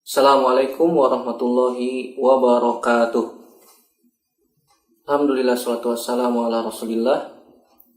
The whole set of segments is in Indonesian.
Assalamualaikum warahmatullahi wabarakatuh. Alhamdulillah, salatu wassalamu ala rasulillah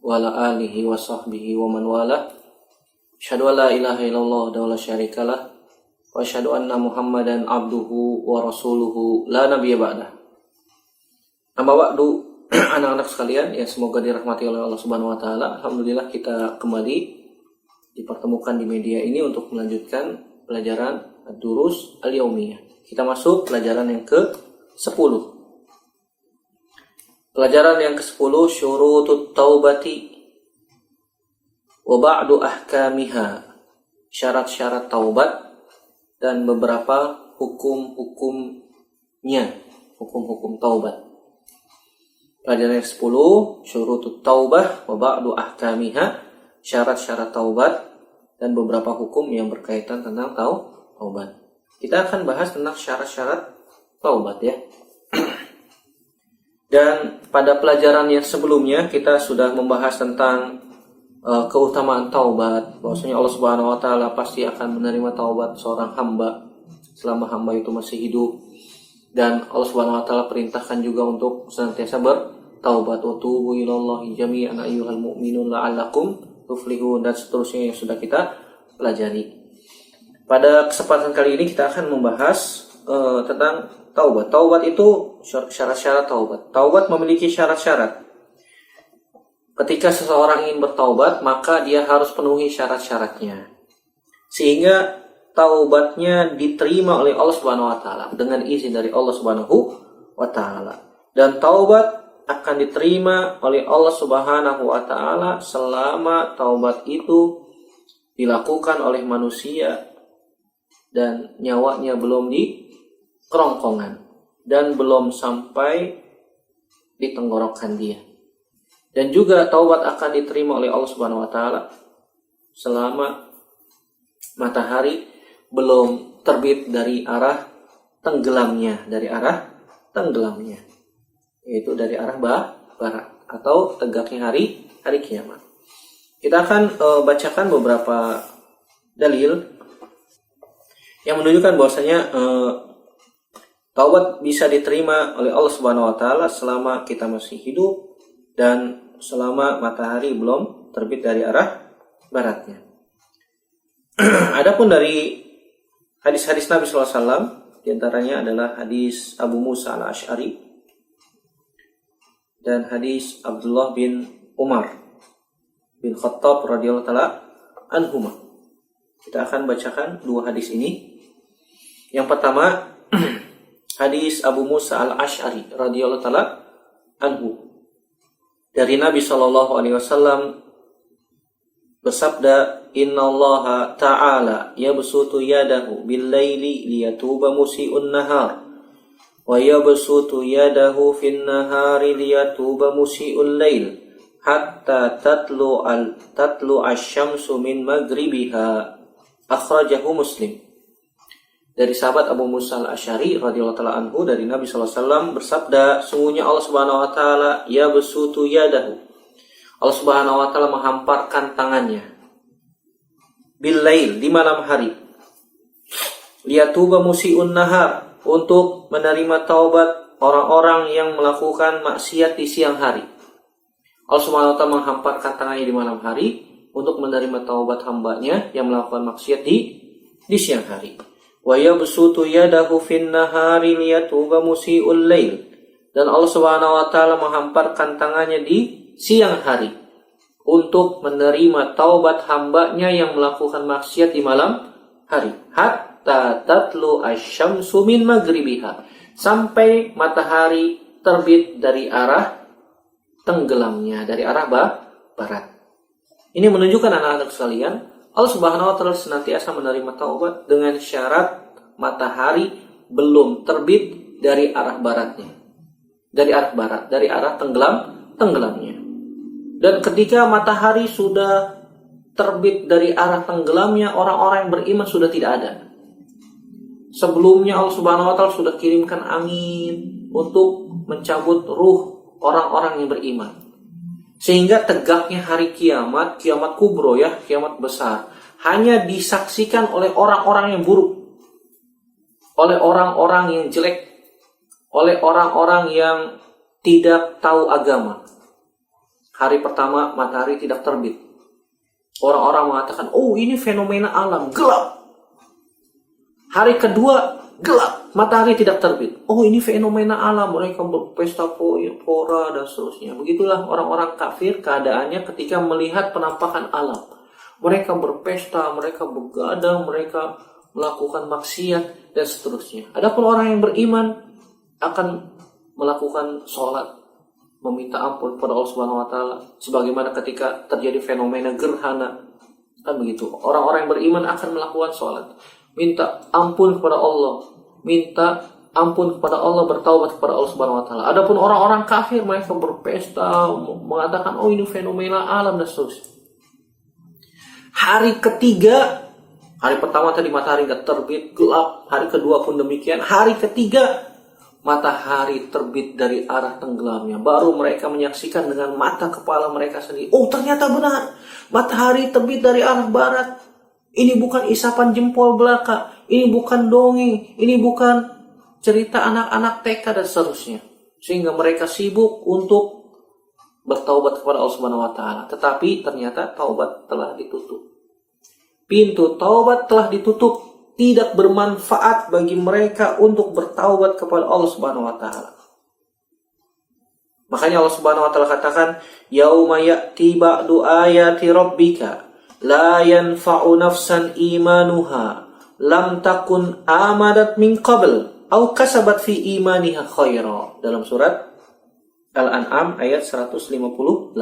wa ala alihi wa sahbihi wa man wala. Asyhadu an la ilaha illallah wa la syarikalah wa asyhadu anna Muhammadan abduhu wa rasuluhu la nabiyya ba'dah. Amma ba'du, anak-anak sekalian yang semoga dirahmati oleh Allah Subhanahu wa taala. Alhamdulillah kita kembali dipertemukan di media ini untuk melanjutkan pelajaran Ad-Durus Al-Yaumiyah. Kita masuk pelajaran yang ke-10. Pelajaran yang ke-10, Syurutut Taubati wa ba'du ahkamiha. Syarat-syarat taubat dan beberapa hukum-hukumnya, hukum-hukum taubat. Pelajaran yang ke-10, Syurutut Taubah wa ba'du ahkamiha. Syarat-syarat taubat dan beberapa hukum yang berkaitan tentang taubat. Kita akan bahas tentang syarat-syarat taubat ya. Dan pada pelajaran yang sebelumnya kita sudah membahas tentang keutamaan taubat. Bahwasanya Allah Subhanahu wa taala pasti akan menerima taubat seorang hamba selama hamba itu masih hidup. Dan Allah Subhanahu wa taala perintahkan juga untuk senantiasa bertaubat. Wa tubu ilallahi jami'an ayyuhal mu'minun la'allakum tuflihun, dan seterusnya yang sudah kita pelajari. Pada kesempatan kali ini kita akan membahas tentang taubat. Taubat itu syarat-syarat taubat. Taubat memiliki syarat-syarat. Ketika seseorang ingin bertaubat, maka dia harus penuhi syarat-syaratnya. Sehingga taubatnya diterima oleh Allah Subhanahu wa taala dengan izin dari Allah Subhanahu wa taala. Dan taubat akan diterima oleh Allah Subhanahu wa taala selama taubat itu dilakukan oleh manusia dan nyawanya belum di kerongkongan dan belum sampai di tenggorokan dia. Dan juga taubat akan diterima oleh Allah Subhanahu wa taala selama matahari belum terbit dari arah tenggelamnya, yaitu dari arah barat atau tegaknya hari kiamat. Kita akan bacakan beberapa dalil yang menunjukkan bahwasanya taubat bisa diterima oleh Allah Subhanahu wa taala selama kita masih hidup dan selama matahari belum terbit dari arah baratnya. Adapun dari hadis-hadis Nabi sallallahu alaihi wasallam, di antaranya adalah hadis Abu Musa Al-Asy'ari dan hadis Abdullah bin Umar bin Khattab radhiyallahu taala anhuma. Kita akan bacakan dua hadis ini. Yang pertama, hadis Abu Musa Al-Asy'ari radhiyallahu taala anhu. Dari Nabi sallallahu alaihi wasallam bersabda, "Innallaha ta'ala yabsutu yadahu bil-laili liyatuba musii'un nahar wa yabsutu yadahu fin-nahari liyatuba musii'ul lail hatta tatlu asy-syamsu min maghribiha." Akhrajahu Muslim. Dari sahabat Abu Musa Al-Asy'ari radhiyallahu taala anhu, dari Nabi sallallahu alaihi wasallam bersabda, sungguhnya Allah Subhanahu wa taala yabsutu yadahu. Allah Subhanahu wa taala menghamparkan tangannya bil-lail, di malam hari, liyatuba musii'un nahar, untuk menerima taubat orang-orang yang melakukan maksiat di siang hari. Allah Subhanahu wa taala menghamparkan tangannya di malam hari untuk menerima taubat hambanya yang melakukan maksiat di siang hari. Wa yabsutu yadahu fin nahari liyatuba musii'ul lail, dan Allah Subhanahu wa taala menghamparkan tangannya di siang hari untuk menerima taubat hambanya yang melakukan maksiat di malam hari. Hatta tatlu asy-syamsu min maghribiha, sampai matahari terbit dari arah tenggelamnya, dari arah barat. Ini menunjukkan anak-anak sekalian, Allah Subhanahu wa taala senantiasa menerima taubat dengan syarat matahari belum terbit dari arah baratnya. Dari arah tenggelamnya. Dan ketika matahari sudah terbit dari arah tenggelamnya, orang-orang yang beriman sudah tidak ada. Sebelumnya Allah Subhanahu wa taala sudah kirimkan angin untuk mencabut ruh orang-orang yang beriman. Sehingga tegaknya hari kiamat kubro ya, kiamat besar, hanya disaksikan oleh orang-orang yang buruk. oleh orang-orang yang jelek, oleh orang-orang yang tidak tahu agama. Hari pertama matahari tidak terbit. Orang-orang mengatakan, oh ini fenomena alam, gelap. Hari kedua, gelap, matahari tidak terbit. Oh ini fenomena alam, mereka berpesta pora dan seterusnya. Begitulah orang-orang kafir keadaannya ketika melihat penampakan alam. Mereka berpesta, mereka begadang, mereka melakukan maksiat dan seterusnya. Adapun orang yang beriman akan melakukan sholat, meminta ampun kepada Allah Subhanahu wa taala, sebagaimana ketika terjadi fenomena gerhana. Kan begitu. Orang-orang yang beriman akan melakukan sholat, minta ampun kepada Allah, minta ampun kepada Allah, bertaubat kepada Allah Subhanahu wa taala. Adapun orang-orang kafir, mereka berpesta, mengatakan oh ini fenomena alam dan seterusnya. Hari ketiga, hari pertama tadi matahari tidak terbit, gelap. Hari kedua pun demikian. Hari ketiga matahari terbit dari arah tenggelamnya. Baru mereka menyaksikan dengan mata kepala mereka sendiri. Oh ternyata benar, matahari terbit dari arah barat. Ini bukan isapan jempol belaka, ini bukan dongeng, ini bukan cerita anak-anak TK dan seterusnya. Sehingga mereka sibuk untuk bertaubat kepada Allah Subhanahu wa taala. Tetapi ternyata taubat telah ditutup. Pintu taubat telah ditutup. Tidak bermanfaat bagi mereka untuk bertaubat kepada Allah Subhanahu wa taala. Makanya Allah Subhanahu wa taala katakan, "Yauma ya'ti ba'du ayati rabbika la yanfa'u nafsan imanuha lam takun amadat min qabl aw kasabat fi imaniha khaira." Dalam surat Al-An'am ayat 158.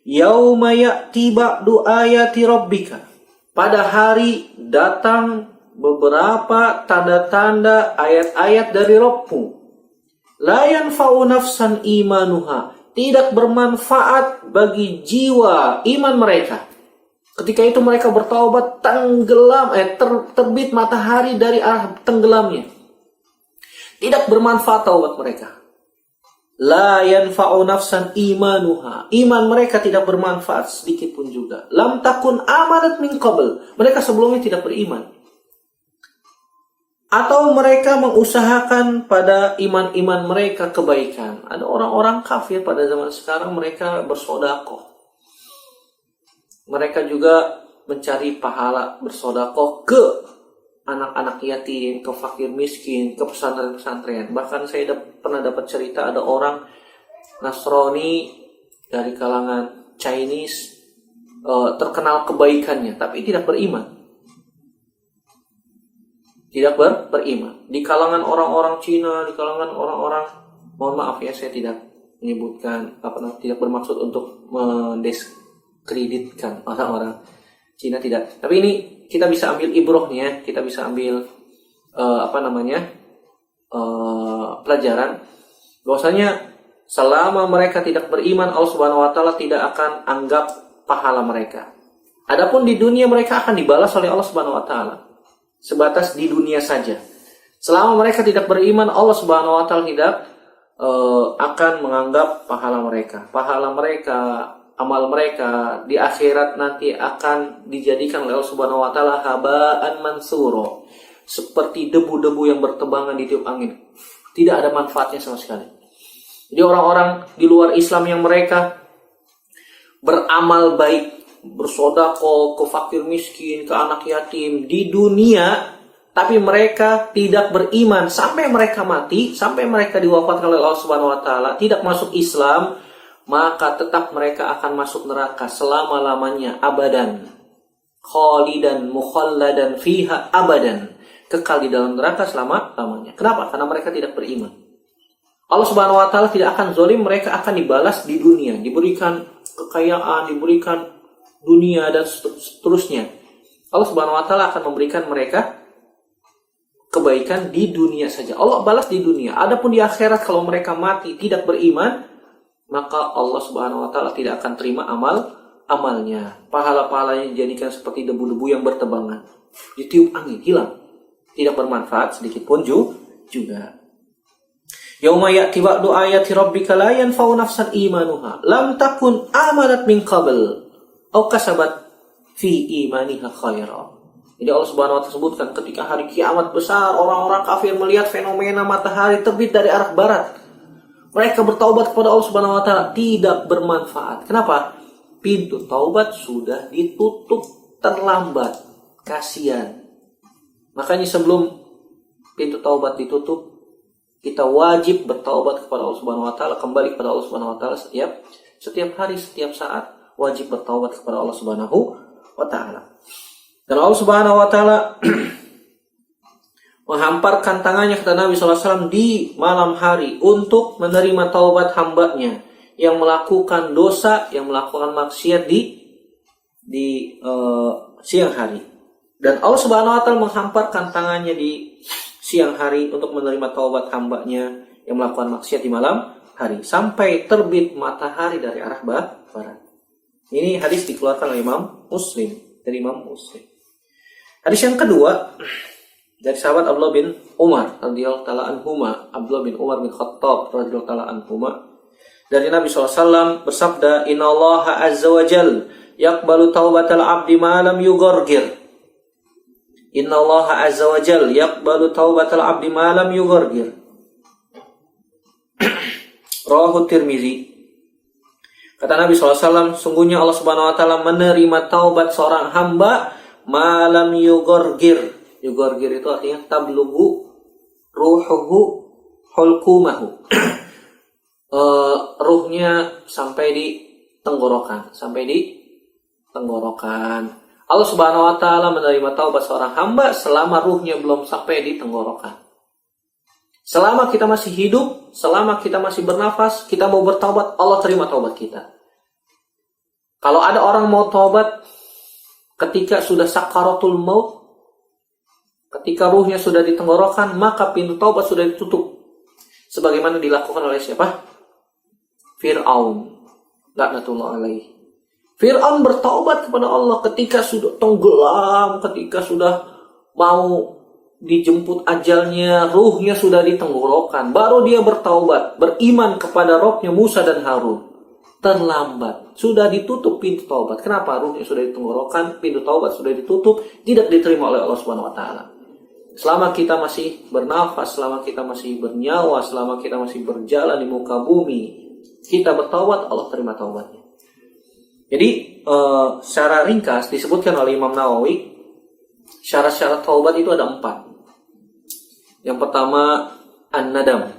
Yauma ya'ti ba'du ayati rabbika. Pada hari datang beberapa tanda-tanda ayat-ayat dari Rabbmu. La yanfa'u nafsan imanuha. Tidak bermanfaat bagi jiwa iman mereka. Ketika itu mereka bertaubat, tenggelam, terbit matahari dari arah tenggelamnya. Tidak bermanfaat taubat mereka. La yanfa'u nafsan imanuha. Iman mereka tidak bermanfaat sedikit pun juga. Lam takun amanat min qabl. Mereka sebelumnya tidak beriman. Atau mereka mengusahakan pada iman-iman mereka kebaikan. Ada orang-orang kafir pada zaman sekarang, mereka bersedekah. Mereka juga mencari pahala bersedekah ke anak-anak yatim, ke fakir miskin, ke pesantren-pesantren. Bahkan saya pernah dapat cerita ada orang Nasrani dari kalangan Chinese terkenal kebaikannya, tapi tidak beriman. Tidak beriman. Di kalangan orang-orang Cina, di kalangan orang-orang, mohon maaf ya saya tidak menyebutkan, tidak bermaksud untuk mendiskreditkan orang-orang Cina, tidak. Tapi ini kita bisa ambil ibrohnya, kita bisa ambil pelajaran bahwasanya selama mereka tidak beriman, Allah Subhanahu wa taala tidak akan anggap pahala mereka. Adapun di dunia mereka akan dibalas oleh Allah Subhanahu wa taala. Sebatas di dunia saja. Selama mereka tidak beriman, Allah Subhanahu wa taala tidak akan menganggap pahala mereka. Pahala mereka, amal mereka di akhirat nanti akan dijadikan oleh Allah Subhanahu wa taala haba'an mansuro, seperti debu-debu yang bertebangan di tiup angin. Tidak ada manfaatnya sama sekali. Jadi orang-orang di luar Islam yang mereka beramal baik, bersedekah ke fakir miskin, ke anak yatim di dunia, tapi mereka tidak beriman sampai mereka mati, sampai mereka diwafatkan oleh Allah Subhanahu wa taala, tidak masuk Islam, maka tetap mereka akan masuk neraka selama-lamanya, abadan, khalidan mukhalladan fiha abadan, kekal di dalam neraka selama-lamanya. Kenapa? Karena mereka tidak beriman. Allah Subhanahu wa taala tidak akan zalim, mereka akan dibalas di dunia, diberikan kekayaan, diberikan dunia dan seterusnya. Allah Subhanahu wa taala akan memberikan mereka kebaikan di dunia saja. Allah balas di dunia. Adapun di akhirat kalau mereka mati tidak beriman, maka Allah Subhanahu wa taala tidak akan terima amalnya. Pahala-pahalanya dijadikan seperti debu-debu yang bertebangan, ditiup angin, hilang. Tidak bermanfaat sedikit pun juga. Yauma ya'ti ba'du ayati rabbika la yanfa'u nafsan imanuha lam takun amanat min qabl aw kasabat fi imaniha khaira. Jadi Allah Subhanahu wa taala sebutkan ketika hari kiamat besar, orang-orang kafir melihat fenomena matahari terbit dari arah barat. Mereka bertaubat kepada Allah Subhanahu wa taala, tidak bermanfaat. Kenapa? Pintu taubat sudah ditutup terlambat. Kasihan. Makanya sebelum pintu taubat ditutup, kita wajib bertaubat kepada Allah Subhanahu wa taala, kembali kepada Allah Subhanahu wa taala setiap hari, setiap saat wajib bertaubat kepada Allah Subhanahu wa taala. Dan Allah Subhanahu wa taala menghamparkan tangannya kepada Nabi SAW di malam hari untuk menerima taubat hambanya yang melakukan dosa, yang melakukan maksiat di siang hari. Dan Allah Subhanahu wa taala menghamparkan tangannya di siang hari untuk menerima taubat hambanya yang melakukan maksiat di malam hari sampai terbit matahari dari arah barat. Ini hadis dikeluarkan oleh Imam Muslim, dari Imam Muslim. Hadis yang kedua dari sahabat Abdullah bin Umar radhiyallahu taala anhuma, Abdullah bin Umar bin Khattab radhiyallahu taala anhuma, dari Nabi SAW bersabda, "Innallaha azza wa jal yaqbalu taubatal 'abdi ma lam yughargir." Innallaha azza wa jal yaqbalu taubatal 'abdi ma lam yughargir. Rawahu Tirmizi. Kata Nabi SAW, sungguhnya Allah Subhanahu wa taala menerima taubat seorang hamba malam yughargir. Yughargir itu artinya tablugu ruhuhu hulkumahu. Ruhnya sampai di tenggorokan, Allah Subhanahu wa taala menerima taubat seorang hamba selama ruhnya belum sampai di tenggorokan. Selama kita masih hidup, selama kita masih bernafas, kita mau bertaubat, Allah terima taubat kita. Kalau ada orang mau taubat ketika sudah sakaratul maut, ketika ruhnya sudah di tenggorokan, maka pintu taubat sudah ditutup. Sebagaimana dilakukan oleh siapa? Fir'aun. Laknatullah alaihi. Fir'aun bertaubat kepada Allah ketika sudah tenggelam, ketika sudah mau dijemput ajalnya, ruhnya sudah di tenggorokan. Baru dia bertaubat, beriman kepada Rabbnya Musa dan Harun. Terlambat. Sudah ditutup pintu taubat. Kenapa? Ruhnya sudah di tenggorokan, pintu taubat sudah ditutup, tidak diterima oleh Allah Subhanahu wa taala. Selama kita masih bernafas, selama kita masih bernyawa, selama kita masih berjalan di muka bumi, kita bertaubat, Allah terima taubatnya. Jadi secara ringkas disebutkan oleh Imam Nawawi, syarat-syarat taubat itu ada 4. Yang pertama an-nadam.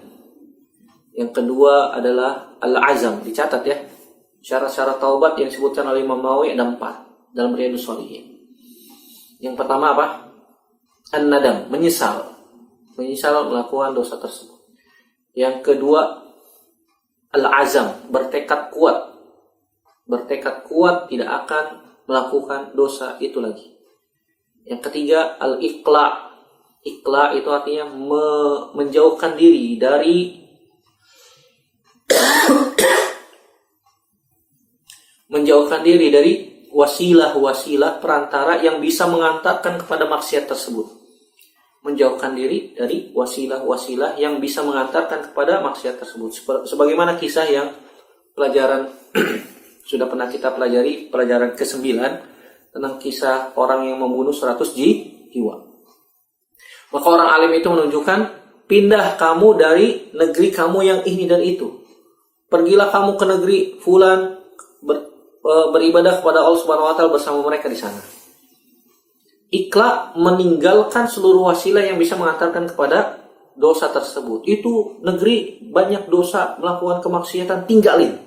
Yang kedua adalah al-azam. Dicatat ya. Syarat-syarat taubat yang disebutkan oleh Imam Nawawi ada 4 dalam Riyadhus Shalihin. Yang pertama apa? An-nadam, menyesal melakukan dosa tersebut. Yang kedua al-azam, bertekad kuat tidak akan melakukan dosa itu lagi. Yang ketiga al-iqla. Iqla itu artinya menjauhkan diri dari wasilah-wasilah perantara yang bisa mengantarkan kepada maksiat tersebut. Menjauhkan diri dari wasilah-wasilah yang bisa mengantarkan kepada maksiat tersebut. Sebagaimana kisah yang pelajaran sudah pernah kita pelajari, pelajaran ke-9 tentang kisah orang yang membunuh 100 jiwa. Maka orang alim itu menunjukkan, pindah kamu dari negeri kamu yang ini dan itu. Pergilah kamu ke negeri fulan, beribadah kepada Allah Subhanahu wa taala bersama mereka di sana. Ikhlas meninggalkan seluruh wasilah yang bisa mengantarkan kepada dosa tersebut. Itu negeri banyak dosa, melakukan kemaksiatan, tinggalin.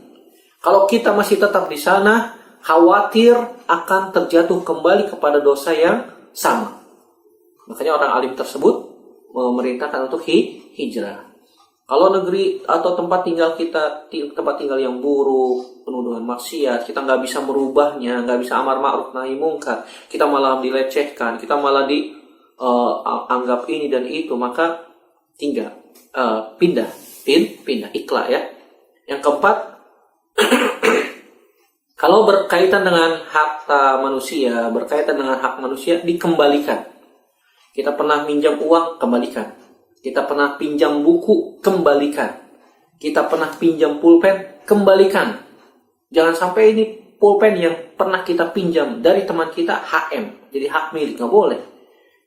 Kalau kita masih tetap di sana, khawatir akan terjatuh kembali kepada dosa yang sama. Makanya orang alim tersebut memerintahkan untuk hijrah. Kalau negeri atau tempat tinggal kita, tempat tinggal yang buruk, penuh dengan maksiat, kita nggak bisa merubahnya, nggak bisa amar ma'ruf nahi mungkar, kita malah dilecehkan, kita malah dianggap ini dan itu, maka tinggal, pindah, ikhlas ya. Yang keempat, kalau berkaitan dengan hak manusia, dikembalikan. Kita pernah minjam uang, kembalikan. Kita pernah pinjam buku, kembalikan. Kita pernah pinjam pulpen, kembalikan. Jangan sampai ini pulpen yang pernah kita pinjam dari teman kita HM, jadi hak milik, nggak boleh.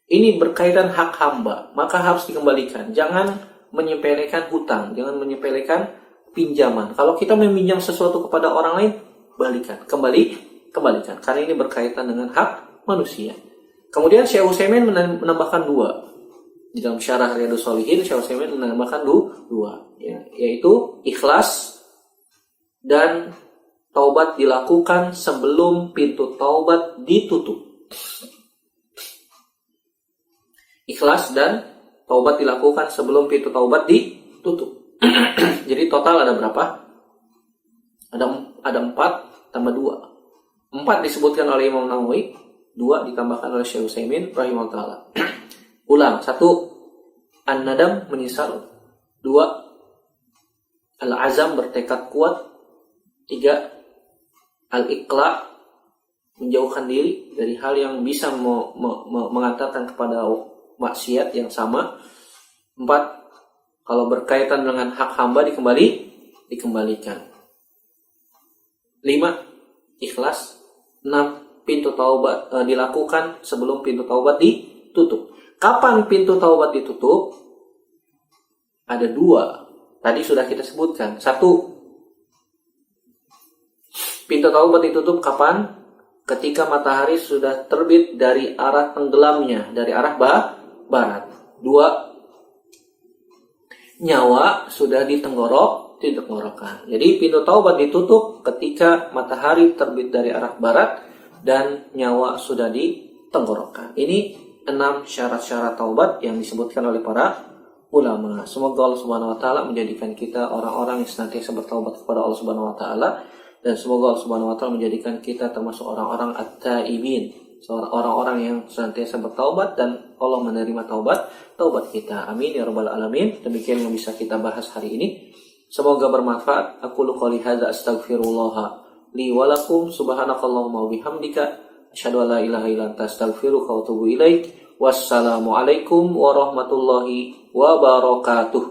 Ini berkaitan hak hamba, maka harus dikembalikan. Jangan menyepelekan hutang, jangan menyepelekan pinjaman. Kalau kita meminjam sesuatu kepada orang lain, balikan, kembalikan. Karena ini berkaitan dengan hak manusia. Kemudian Syekh Utsaimin menambahkan 2. Di dalam syarah Riyadhus Shalihin, Syekh Utsaimin menambahkan 2, yaitu ikhlas dan taubat dilakukan sebelum pintu taubat ditutup. Ikhlas dan taubat dilakukan sebelum pintu taubat ditutup. Jadi total ada berapa? Ada 4 tambah 2. 4 disebutkan oleh Imam Nawawi, 2 ditambahkan oleh Syekh Utsaimin rahimahullah. Ulang. 1, an-nadam, menyesal. 2, al-azam, bertekad kuat. 3, al-iqla, menjauhkan diri dari hal yang bisa mengantarkan kepada maksiat yang sama. 4, kalau berkaitan dengan hak hamba dikembalikan. 5, ikhlas. 6, pintu taubat dilakukan sebelum pintu taubat ditutup. Kapan pintu taubat ditutup? Ada 2. Tadi sudah kita sebutkan. 1, pintu taubat ditutup kapan? Ketika matahari sudah terbit dari arah tenggelamnya, dari arah barat. 2, nyawa sudah di tenggorokan. Jadi pintu taubat ditutup ketika matahari terbit dari arah barat dan nyawa sudah di tenggorokan. Ini 6 syarat-syarat taubat yang disebutkan oleh para ulama. Semoga Allah Subhanahu wa taala menjadikan kita orang-orang yang senantiasa bertaubat kepada Allah Subhanahu wa taala, dan semoga Allah Subhanahu wa taala menjadikan kita termasuk orang-orang at-taibin, orang-orang yang senantiasa bertaubat dan Allah menerima taubat kita. Amin ya rabbal alamin. Demikian yang bisa kita bahas hari ini. Semoga bermanfaat. Aku qouli hadza astaghfirullah li wa lakum. Subhanakallahumma wa bihamdika asyhadu an la ilaha illa anta astaghfiruka wa atubu ilaik. Wassalamualaikum warahmatullahi wabarakatuh.